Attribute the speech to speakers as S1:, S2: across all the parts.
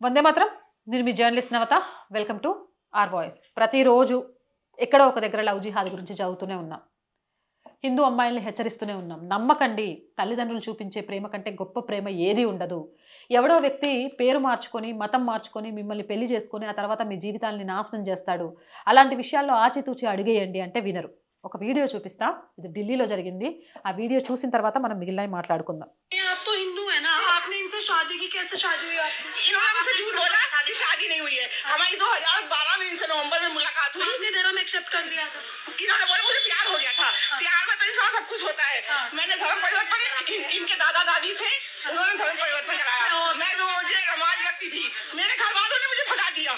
S1: వందే మాత్రం. నేను మీ journalist Navata. Welcome to R voice. ప్రతిరోజు ఎక్కడో ఒక దగ్గర లవ్ జిహాద్ గురించి చదువుతూనే ఉన్నాం. హిందూ అమ్మాయిల్ని హెచ్చరిస్తూనే ఉన్నాం. నమ్మకండి, తల్లిదండ్రులు చూపించే ప్రేమ కంటే గొప్ప ప్రేమ ఏది ఉండదు. ఎవడో వ్యక్తి పేరు మార్చుకొని, మతం మార్చుకొని, మిమ్మల్ని పెళ్లి చేసుకొని ఆ తర్వాత మీ జీవితాన్ని నాశనం చేస్తాడు. అలాంటి విషయాల్లో ఆచితూచి అడిగేయండి అంటే వినరు. ఒక వీడియో చూపిస్తా. ఇది ఢిల్లీలో జరిగింది. ఆ వీడియో చూసిన తర్వాత మనం మిగిలినవి మాట్లాడుకుందాం.
S2: शादी की कैसे शादी हुई आपकी? इन्होंने मुझसे झूठ बोला कि शादी नहीं हुई है। हमारी 2012 में इनसे नवंबर में मुलाकात हुई। आपने धर्म एक्सेप्ट कर लिया था? इन्होंने बोला मुझे प्यार हो गया था। प्यार में तो इंसान सब कुछ होता है। मैंने धर्म परिवर्तन, इनके दादा दादी थे, उन्होंने धर्म परिवर्तन कराया। मैं मुझे समाज व्यक्ति थी। मेरे घर वालों ने मुझे भगा दिया,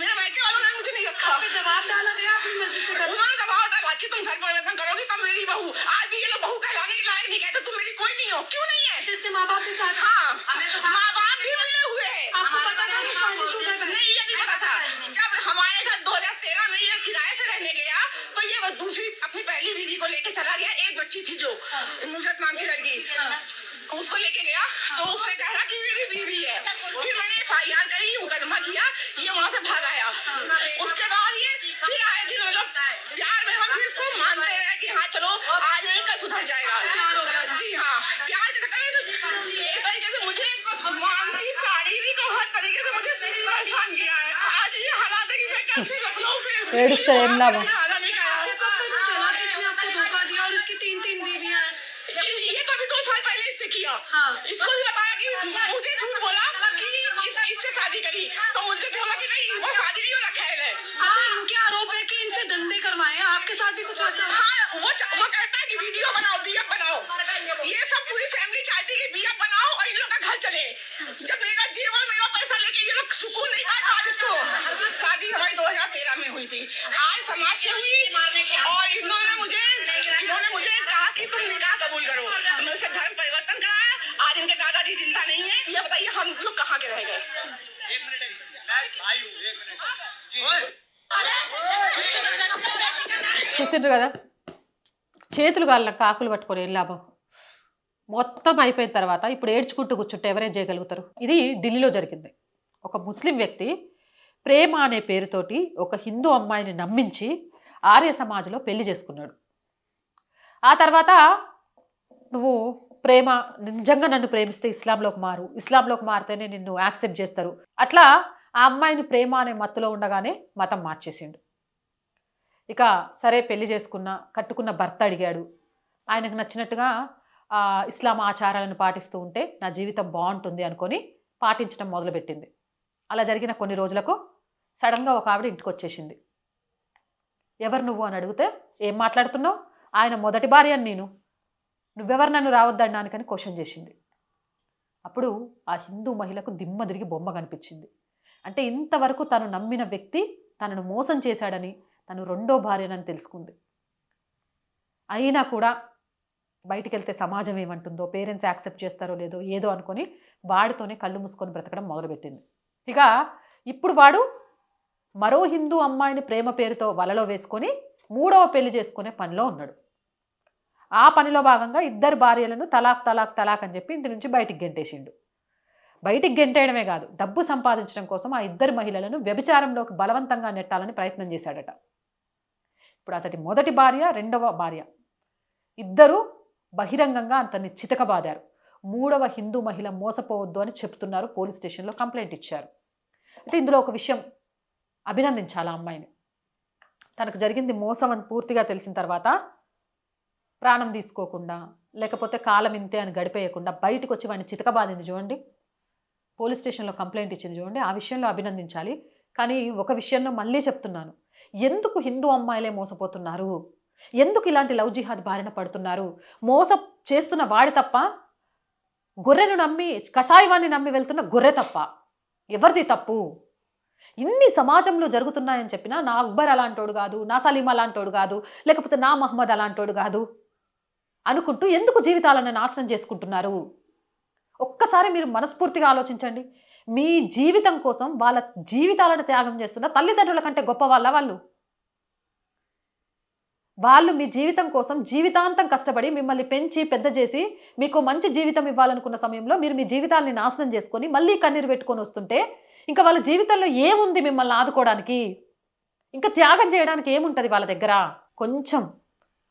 S2: मेरे मायके वालों ने मुझे नहीं रखा। दबाव डाला गया अपनी मर्जी से? उन्होंने दबाव डाला कि तुम धर्म परिवर्तन करोगी तब मेरी बहू। आज भी ये लोग बहू कहलाने के लायक नहीं कहते। तुम मेरी कोई नहीं हो। क्यों नहीं है? जिसके माँ बाप के साथ। हाँ, माँ बाप भी मिले हुए हैं। आपको पता था कि शादीशुदा नहीं? ये नहीं पता था। जब हमारे घर 2013 में ये किराए से रहने गया तो ये दूसरी अपनी पहली बीवी को लेके चला गया। एक बच्ची थी जो नुसरत नाम की लड़की, उसको लेके गया तो उससे कह रहा कि मेरी बीवी है। फिर मैंने FIR करी, मुकदमा किया, ये वहाँ से भाग आया। उसके बाद ये फिर आए दिन मतलब प्यार में हम फिर इसको मानते हैं कि हाँ चलो आज नहीं कल सुधर जाएगा। जी हाँ, प्यार एक तरीके से मुझे मानसिक शारीरिक और हर तरीके से मुझे परेशान किया है। आज ये हालात है कि मैं कैसे लखनऊ से ये तो अभी 2 साल पहले इससे किया। इसको भी बताया कि मुझे झूठ बोला कि इससे शादी करी तो मुझे बोला कि नहीं वो शादी नहीं हो रखा है। अच्छा, इनके आरोप है कि इनसे धंधे करवाए। आपके साथ भी कुछ ऐसा? हाँ, वो कहता है कि वीडियो बनाओ, BF बनाओ। ये सब पूरी फैमिली चाहती है कि BF बनाओ और इन लोग का घर चले। जब मेरा जीवन मेरा पैसा लेके ये लोग सुकून नहीं पाता। आज इसको शादी हमारी 2013 में हुई थी, आज समाज से हुई और इन्होंने मुझे कहा कि तुम निकाह कबूल करो। मैं उसे धर्म परिवर्तन कराया। आज इनके दादाजी जिंदा नहीं है। ये बताइए हम लोग कहाँ के रह गए?
S1: చూసిండ్రు కదా, చేతులు కాళ్ళ కాకులు పట్టుకొని ఏం లాభం. మొత్తం అయిపోయిన తర్వాత ఇప్పుడు ఏడ్చుకుంటూ కూర్చుంటే ఎవరేం చేయగలుగుతారు. ఇది ఢిల్లీలో జరిగింది. ఒక ముస్లిం వ్యక్తి ప్రేమ అనే పేరుతోటి ఒక హిందూ అమ్మాయిని నమ్మించి ఆర్య సమాజ్లో పెళ్లి చేసుకున్నాడు. ఆ తర్వాత నువ్వు ప్రేమ నిజంగా నన్ను ప్రేమిస్తే ఇస్లాంలోకి మారు, ఇస్లాంలోకి మారితేనే నిన్ను యాక్సెప్ట్ చేస్తారు. అట్లా ఆ అమ్మాయిని ప్రేమ అనే మత్తులో ఉండగానే మతం మార్చేసిండు. ఇక సరే పెళ్లి చేసుకున్న కట్టుకున్న భర్త అడిగాడు. ఆయనకు నచ్చినట్టుగా ఇస్లాం ఆచారాలను పాటిస్తూ ఉంటే నా జీవితం బాగుంటుంది అనుకొని పాటించడం మొదలుపెట్టింది. అలా జరిగిన కొన్ని రోజులకు సడన్గా ఒక ఆవిడ ఇంటికి వచ్చేసింది. ఎవరు నువ్వు అని అడిగితే ఏం మాట్లాడుతున్నావు, ఆయన మొదటి భార్య అని నేను, నువ్వెవరు నన్ను రావద్దన్నానికని క్వశ్చన్ చేసింది. అప్పుడు ఆ హిందూ మహిళకు దిమ్మ తిరిగి బొమ్మ కనిపించింది. అంటే ఇంతవరకు తను నమ్మిన వ్యక్తి తనను మోసం చేశాడని, తను రెండో భార్యనని తెలుసుకుంది. అయినా కూడా బయటికి వెళ్తే సమాజం ఏమంటుందో, పేరెంట్స్ యాక్సెప్ట్ చేస్తారో లేదో ఏదో అనుకొని వాడితోనే కళ్ళు మూసుకొని బ్రతకడం మొదలుపెట్టింది. ఇక ఇప్పుడు వాడు మరో హిందూ అమ్మాయిని ప్రేమ పేరుతో వలలో వేసుకొని 3వ పెళ్లి చేసుకునే పనిలో ఉన్నాడు. ఆ పనిలో భాగంగా 2 భార్యలను తలాక్ తలాక్ తలాక్ అని చెప్పి ఇంటి నుంచి బయటికి గెంటేసిండు. బయటికి గెంటేయడమే కాదు, డబ్బు సంపాదించడం కోసం ఆ 2 మహిళలను వ్యభిచారంలోకి బలవంతంగా నెట్టాలని ప్రయత్నం చేశాడట. ఇప్పుడు అతడి మొదటి భార్య, రెండవ భార్య ఇద్దరు బహిరంగంగా అతన్ని చితకబాదారు. 3వ హిందూ మహిళ మోసపోవద్దు అని చెప్తున్నారు. పోలీస్ స్టేషన్లో కంప్లైంట్ ఇచ్చారు. అయితే ఇందులో ఒక విషయం అభినందించాలి. ఆ అమ్మాయిని తనకు జరిగింది మోసం అని పూర్తిగా తెలిసిన తర్వాత ప్రాణం తీసుకోకుండా, లేకపోతే కాలం ఇంతే అని గడిపేయకుండా బయటకు వచ్చి వాడిని చితకబాదింది చూడండి. పోలీస్ స్టేషన్లో కంప్లైంట్ ఇచ్చింది చూడండి. ఆ విషయంలో అభినందించాలి. కానీ ఒక విషయంలో మళ్ళీ చెప్తున్నాను, ఎందుకు హిందూ అమ్మాయిలే మోసపోతున్నారు, ఎందుకు ఇలాంటి లవ్ జిహాద్ బారిన పడుతున్నారు? మోసం చేస్తున్న వాడి తప్ప, గొర్రెను నమ్మి కషాయవాన్ని నమ్మి వెళ్తున్న గొర్రె తప్ప, ఎవరిది తప్పు? ఇన్ని సమాజంలో జరుగుతున్నాయని చెప్పినా నా అక్బర్ అలాంటోడు కాదు, నా సలీం అలాంటోడు కాదు, లేకపోతే నా మహమ్మద్ అలాంటోడు కాదు అనుకుంటూ ఎందుకు జీవితాలను నాశనం చేసుకుంటున్నారు? ఒక్కసారి మీరు మనస్ఫూర్తిగా ఆలోచించండి. మీ జీవితం కోసం వాళ్ళ జీవితాలను త్యాగం చేస్తున్న తల్లిదండ్రుల కంటే గొప్ప వాళ్ళు వాళ్ళు మీ జీవితం కోసం జీవితాంతం కష్టపడి మిమ్మల్ని పెంచి పెద్ద చేసి మీకు మంచి జీవితం ఇవ్వాలనుకున్న సమయంలో మీరు మీ జీవితాన్ని నాశనం చేసుకొని మళ్ళీ కన్నీరు పెట్టుకొని వస్తుంటే ఇంకా వాళ్ళ జీవితంలో ఏముంది మిమ్మల్ని ఆదుకోవడానికి, ఇంకా త్యాగం చేయడానికి ఏముంటుంది వాళ్ళ దగ్గర? కొంచెం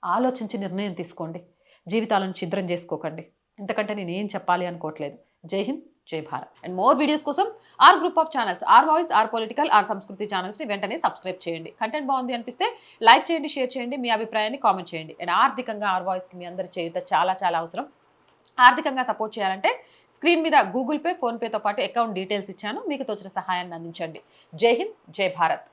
S1: ఆలోచించి నిర్ణయం తీసుకోండి, జీవితాలను ఛిద్రం చేసుకోకండి. ఇంతకంటే నేను ఏం చెప్పాలి అనుకోవట్లేదు. జై హింద్, జై భారత్. అండ్ మోర్ వీడియోస్ కోసం our group of channels, our voice, our political, our Sanskriti ఛానల్స్ని వెంటనే సబ్స్క్రైబ్ చేయండి. కంటెంట్ బాగుంది అనిపిస్తే లైక్ చేయండి, షేర్ చేయండి, మీ అభిప్రాయాన్ని కామెంట్ చేయండి. అండ్ ఆర్థికంగా ఆర్ వాయిస్కి మీ అందరి చేయుత చాలా చాలా అవసరం. ఆర్థికంగా సపోర్ట్ చేయాలంటే స్క్రీన్ మీద గూగుల్ పే, ఫోన్పేతో పాటు అకౌంట్ డీటెయిల్స్ ఇచ్చాను, మీకు తోచిన సహాయాన్ని అందించండి. జై హింద్, జై భారత్.